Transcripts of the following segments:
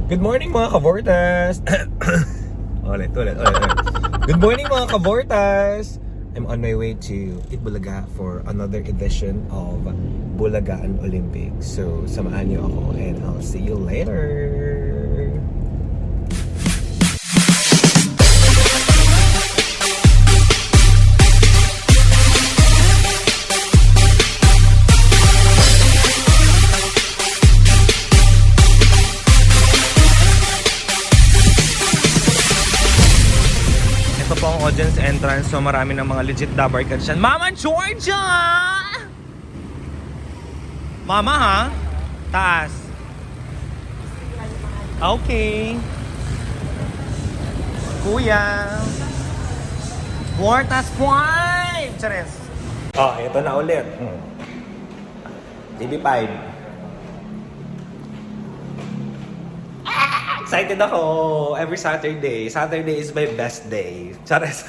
Good morning mga kavortas! ulit. Good morning mga kavortas! I'm on my way to Itbulaga for another edition of Bulagaan Olympics. So, samahan niyo ako and I'll see you later! Ito po ang audience entrance, so marami ng mga legit dabar cats dyan. Mama Georgia! Mama ha? Taas. Okay. Kuya. Bortas point! Chares. Oh, ito na ulit. TV5. Excited ako every Saturday. Saturday is my best day. Chares.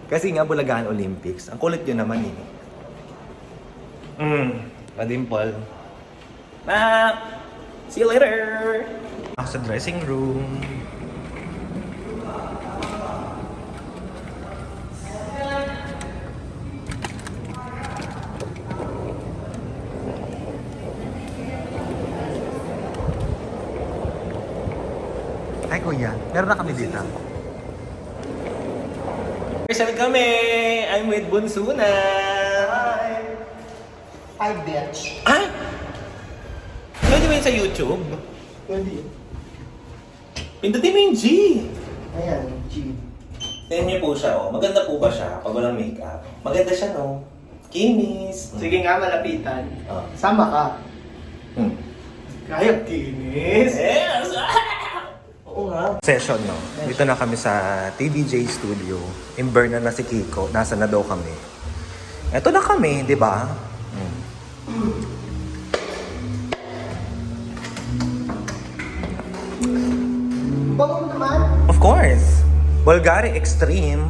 Kasi nga Bulagaan Olympics. Ang kulit yun naman eh. Padimple. See you later! Ako sa dressing room. Ay kuya, meron na kami dito. Rehearsal kami! I'm with Bunso na! Hi! Hi, bitch. Ah! Pwede ba yun sa YouTube? Pwede. Pindutin mo yung G! Ayan, G. Tignan niyo po siya, oh. Maganda po ba siya pag walang makeup? Maganda siya, no? Kinis! Sige nga, malapitan. Oh. Sama ka. Kaya, kinis. Yes! Oo nga. Session, no? Dito na kami sa TVJ Studio. Imberna na si Kiko. Nasa na daw kami. Eto na kami, di ba? Bango naman. Of course! Bulgari Extreme.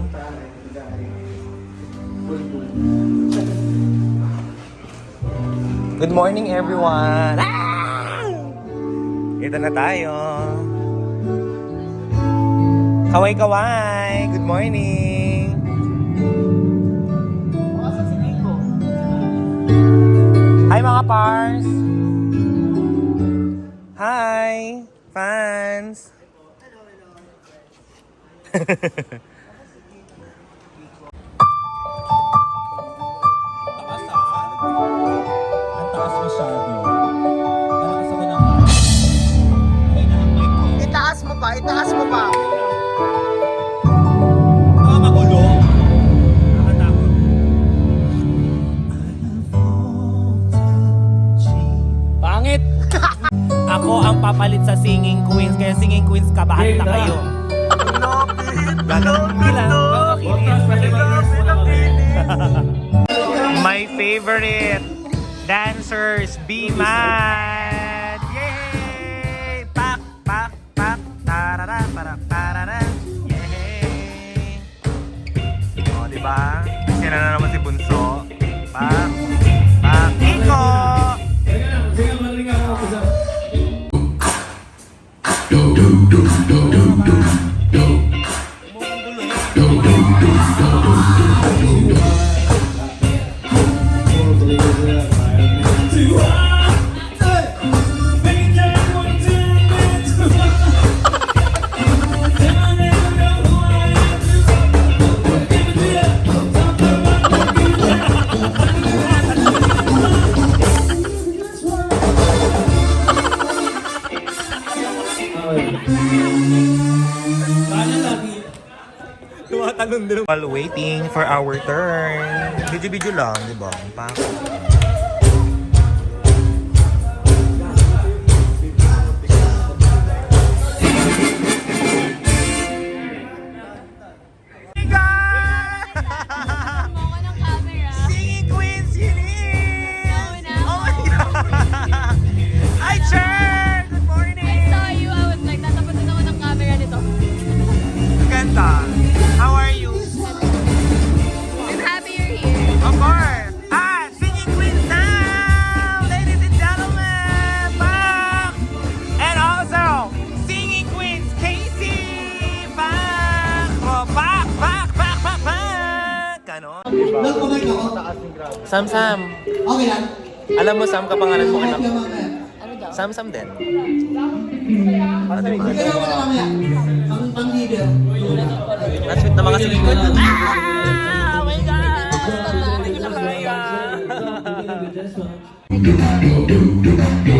Bulbul. Good morning, everyone! Ito na tayo. Kaway-kaway! Good morning! Makasan si Kiko. Hi mga pars! Hi! Fans! Ang taas masyado. Malakas ako ng ay na ang mic ko. Itaas mo pa, itaas mo pa. Baka magulo. Nakatakot. Pangit! Ako ang papalit sa Singing Queens. Kaya Singing Queens, kabahan na kayo. My favorite dancers, Be Mad! Yay! Pak, pak, pak, tarara, para, parara. Yay! O, diba? Sila na naman si Bunso. Pak, pak, Kiko! Tumatalon din. While waiting for our turn. Video-video lang, di ba? Singing Queens, yun is! Oh my God! Hi, Cher! Good morning! I saw you. I was like, tatapat na naman ang camera nito. Ganda. How are you? I'm happy you're here. Of course. Ah, Singing Queens! Sam Sam. Okay lang. Alam mo Sam, kapangalan mo anak. Okay lang mamaya. Ano daw? Sam Sam din. Okay lang mamaya. Ang pang-leader. Ang sweet na mga silikod. Oh my God! Hindi ko na kaya.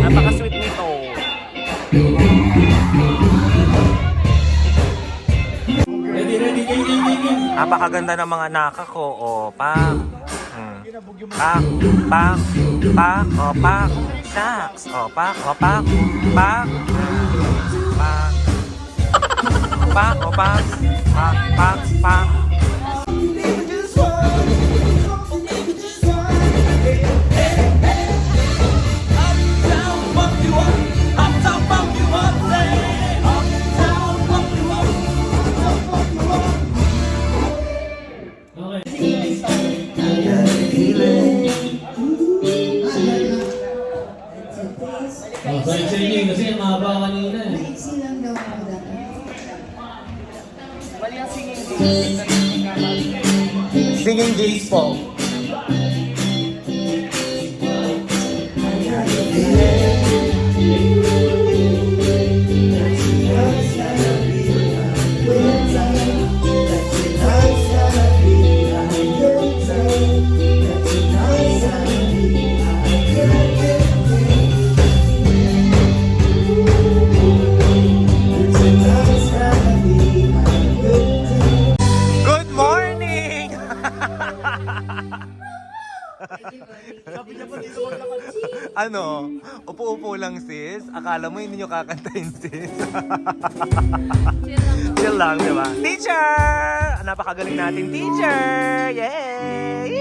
Napaka-sweet nito. Napakaganda ng mga naka ko. O, pak. Pak, pak, pak, o, pak. Shucks. O, pak, o, pak. Pak. Pak. Pak, o, pak. Pak, pak, pak. Balik sa inyo kasi mahaba kanina eh. Singing gigs po. Good morning! Ano? Upo-upo lang sis. Akala mo hindi nyo kakantahin sis. Chill lang, di ba? Teacher! Napakagaling nating teacher! Yay!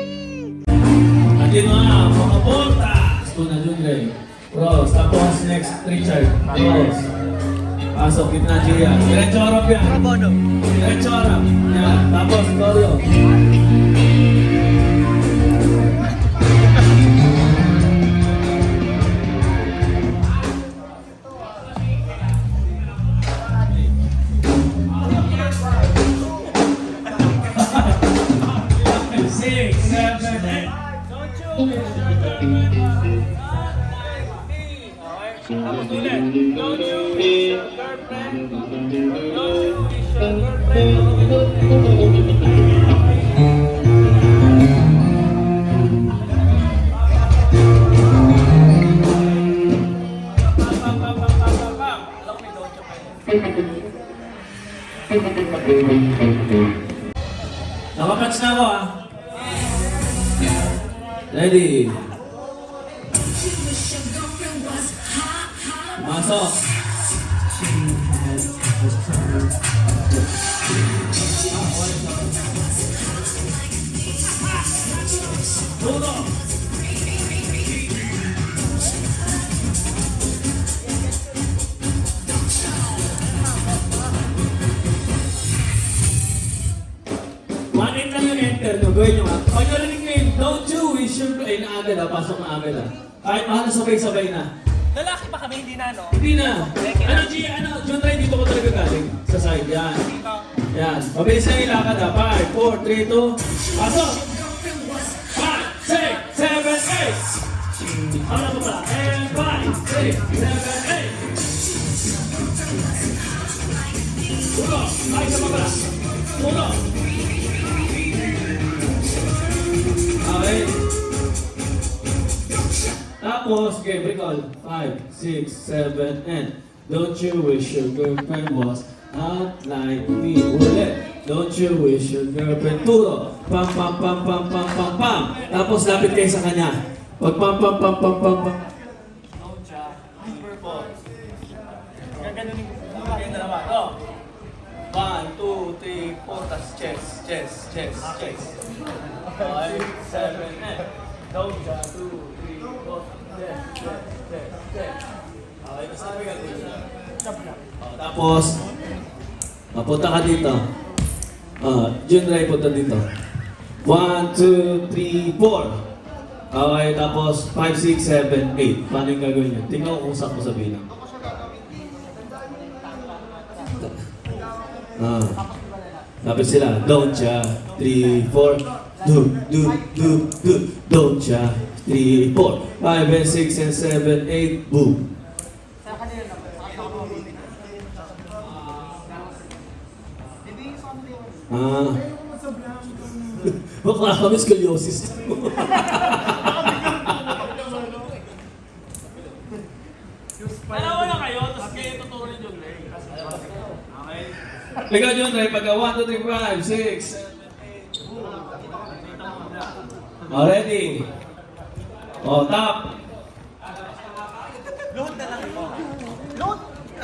Andito na, mga portas! Ito na Jungre. Rose, tapos next, Richard. Rose. Pasok, gitna Gia. Diretso harap yan. Diretso harap. Yan. Tapos, Gorio. Six, seven, eight. Tapos ulit. Don't you wish your girlfriend? Don't you wish your girlfriend? Nakapats na ako ah. Ready? Masok. Tulo. One lang yung enter nyo. Gawin nyo nga. Pag narinig nyo yung don't you wish your... Ay, na-agad ah. Pasok na agad ah. Kahit mahal na sabay-sabay na. Lalaki pa kami, hindi na, no? Hindi na. Ano, G, ano, John Ray, dito ko talaga galing. Sa side, yan. Yan. Mabilis na yung lakad ha. 5, 4, 3, 2. Pasok! 5, 6, 7, 8. Ano pa pala? And 5, 6, 7, 8. Uno. Ay, isa pa pala. Uno. Okay. Tapos, okay, recall. 5, 6, 7, and don't you wish your girlfriend was hot like me? Ulit. Don't you wish your girlfriend puro. Pam, pam, pam, pam, pam, pam, pam. Tapos, lapit kayo sa kanya. Pag pam, pam, pam, pam, pam, pam. Don't siya. Purple. Gaganunin ko. Okay na naman. Oh. 1, 2, 3, 4. Tas chest, chest, chest, chest. 5, 7, and don't siya. 2, 3, 4. Chest, chest, chest, chest. Okay, tapos sabi ka dito. Tapos, mapunta ka dito. Jun Ray, punta dito. 1, 2, 3, 4. Okay, tapos 5, 6, 7, 8. Paano yung gagawin yun? Tingnan ko kung saan ko sabihin. Lapit sila. Don't ya. 3, 4. Don't ya. 3, 4, 5, and 6, and 7, 8, boom. Bakla kami scoliosis. Alam mo na kayo, tapos kayo tuturo ni John Ray. Okay? Ikaw yun, Ray. Pagka 1, 2, 3, 5, 6. Ready? Top.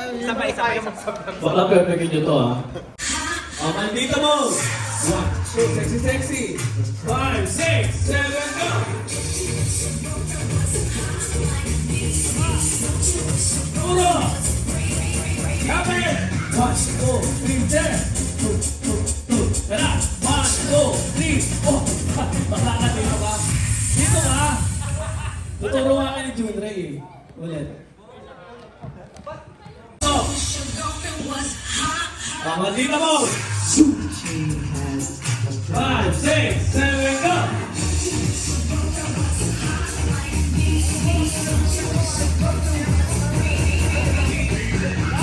Sabay-sabay. Bakla perfect nyo to, ha? Maldita mo! 1, 2, sexy. 5, 6, 7, go! Turo! Kapit! 1, 2, 3, 10. Tara! 1, 2, 3, oh! Bakla ka dito ba? Dito ba? Tuturo nga ka ni June Ray, eh. Ulit. Stop! Maldita mo! 5, 6, 7, go!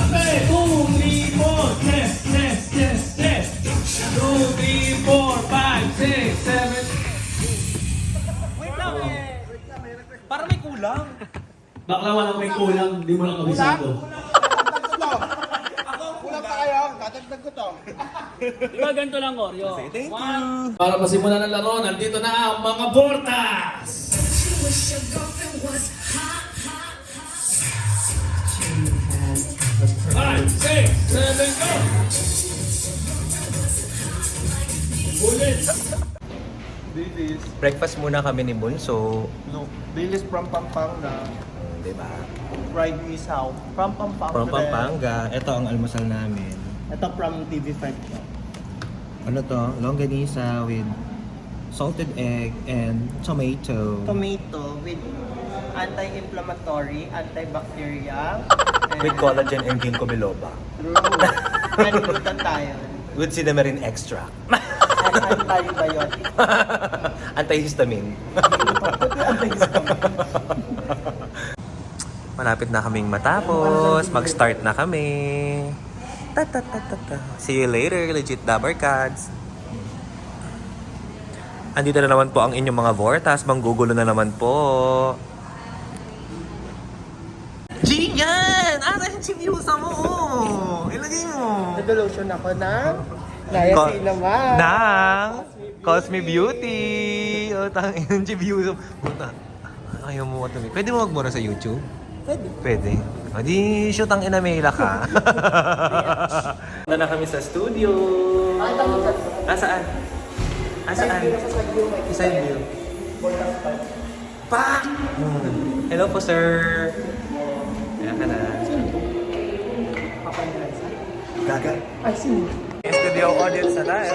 Okay, 2, 3, 4, test. 2, 3, 4, 5, 6, 7. Wait lang eh. Parang may kulang. Bakla walang may kulang, di mo lang kabisado. Kulang pa kayo, tatagdag ko to. Diba ganito lang, Oreo? Thank you. Para masimulan ang laro, nandito na ang mga Bortas! 5, 6, 7, go! Ulit! Breakfast muna kami ni Bunso. Look, this is from Pampanga. Diba? Fried isaw. From Pampanga. From Pampanga. Ito ang almusal namin. Ito from TV5. Ano to? Longganisa with salted egg and tomato. Tomato with anti-inflammatory, antibacterial. With collagen and ginkgo biloba. Nanilutan tayo. With cinnamon extract. And antibiotic. Antihistamine. Malapit na kaming matapos. Mag-start na kami. See you later, legit Dabarkads. Andito na naman po ang inyong mga Vortas. Manggugulo na naman po. Gian! Asa yung chibiusa mo? Ilagay mo. Nag-lotion ako ng niacinamide. Nang Cosme Beauty. O, tangin yung chibiusa. Puta. Ayaw mo matumi. Pwede mo magmura sa YouTube? Pwede. O di, shoot ang inamela ka. Punta na kami sa studio. Saan? Saan? Side view. Pa! Hello po, sir. Ayan ka na. Gaga. I see. Studio audience na tayo.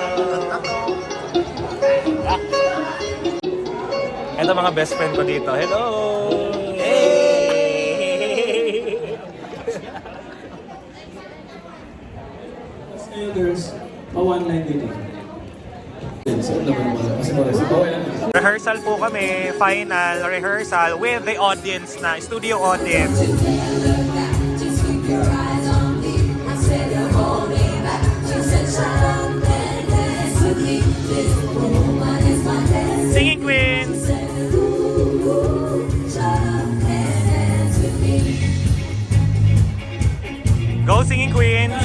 Ito mga best friend ko dito. Hello! Hey! Kayo girls, pa-one line din eh. Rehearsal po kami, final rehearsal with the audience na, studio audience. Singing Queens! Go Singing Queens!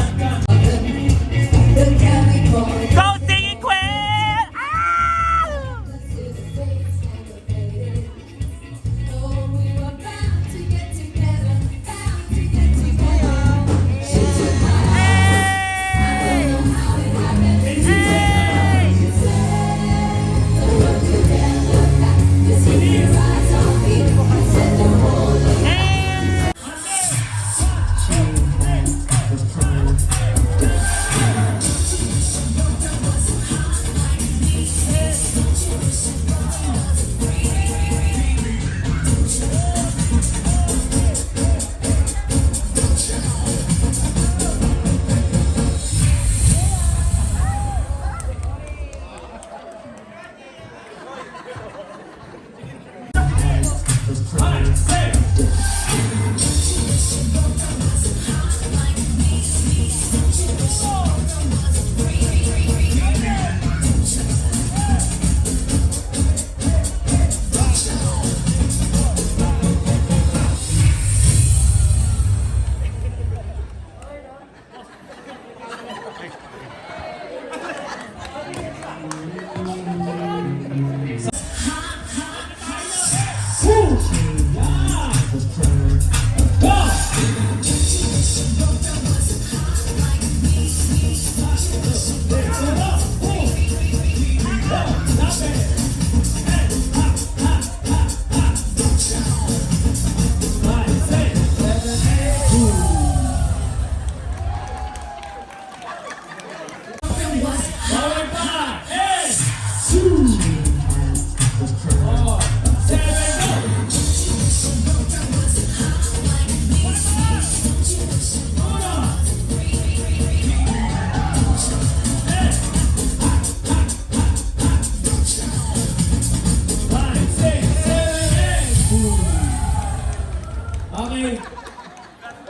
Go Singing Queens! Ah!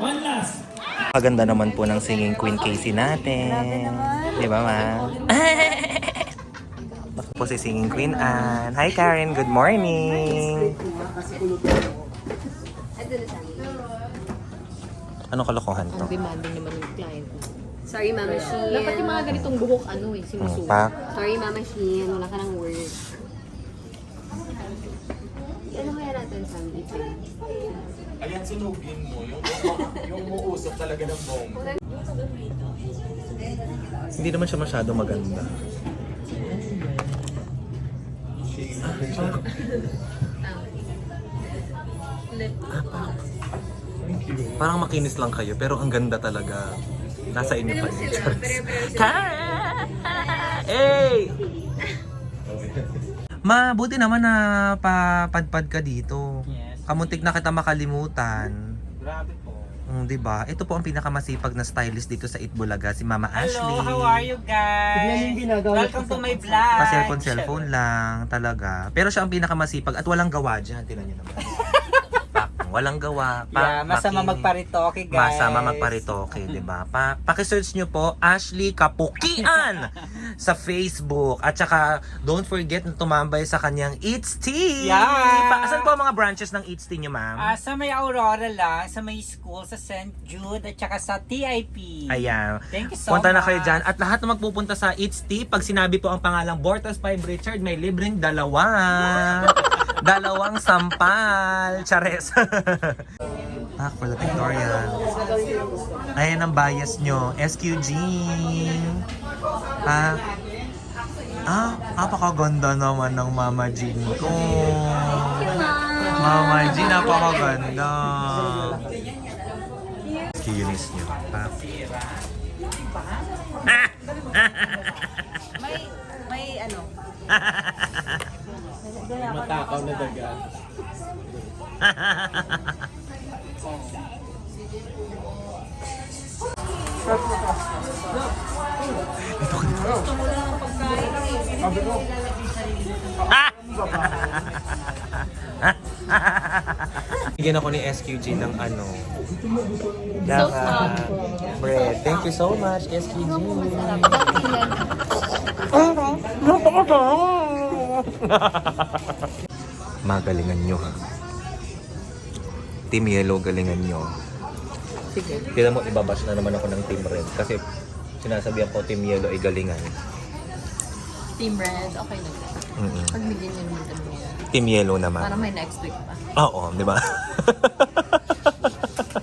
One last. Kaganda naman po ng singing queen Casey natin. Di ba, ma? Ako po si singing queen Ann. Hi, Karen. Good morning. Anong kalokohan to? Ang demanding naman ng client. Sorry, Mama Shein. Dapat yung mga ganitong buhok, sinusuot. Pa? Sorry, Mama Shein. Wala ka ng work. Ano kaya natin sa ipin? Ayan, sunugin mo. Yung muusok talaga ng bong. Hindi naman siya masyado maganda. Parang makinis lang kayo, pero ang ganda talaga. Nasa inyo pa rin. Hey! Ma, buti naman na papadpad ka dito. Yes. Kamuntik na kita makalimutan. Grabe po. Di ba? Ito po ang pinakamasipag na stylist dito sa Itbulaga, si Mama Ashley. Hello, how are you guys? Welcome to my vlog. Pa-cellphone lang talaga. Pero siya ang pinakamasipag at walang gawa dyan. Tingnan niyo naman. Pak, walang gawa. Yeah, masama makinis. magparitoke, guys. Masama magparitoke, di ba? Paki-search nyo po Ashley Kapukian sa Facebook. At saka don't forget na tumambay sa kanyang Eats Tea. Yeah. Saan po ang mga branches ng Eats Tea nyo, ma'am? Sa may Aurora lang, sa may school, sa St. Jude, at saka sa TIP. Ayan. Thank you so Punta na much. kayo dyan. At lahat na magpupunta sa Eats Tea, pag sinabi po ang pangalang Bortas 5 Richard, may libreng dalawa. Dalawang sampal. Chares. For the pictorial. Ayan ang bias nyo. SQG. Napakaganda naman ng Mama Jean ko. Mama Jean, napakaganda. Kinis nyo. May ano? Matakaw na daga. Bigyan ako ni SQG ng ano. Ng bread. Thank you so much, SQG. Magalingan nyo ha. Team Yellow, galingan nyo. Sige. Kaya mo, ibabash na naman ako ng Team Red. Kasi sinasabihan ko Team Yellow ay galingan. Team Red, okay na. Pag bigyan niyo naman kami yan. Team Yellow naman. Para may next week pa. Oo, di ba?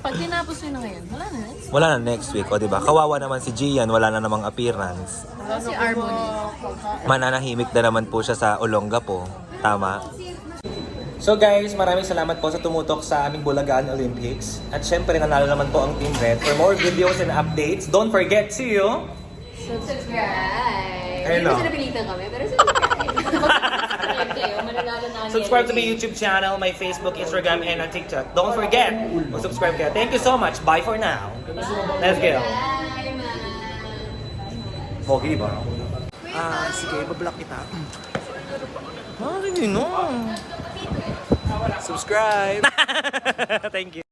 Pag tinapos nyo na ngayon, wala na next. Wala na next week, o di ba? Kawawa naman si Gian, wala na namang appearance. Si Harmony. Mananahimik na naman po siya sa Olongapo. Tama? So guys, maraming salamat po sa tumutok sa aming Bulagaan Olympics. At syempre, nanalo naman po ang Team Red. For more videos and updates, don't forget to... Subscribe! Ayun Hindi na. ko siya napilitan kami, pero subscribe. Subscribe kayo, mananalo na Subscribe to my YouTube channel, my Facebook, Instagram, and TikTok. Don't forget, subscribe kayo. Thank you so much. Bye for now. Let's go. Bye, man! Pogi ba? Sige, ibablock kita. Hindi no. Subscribe! Thank you.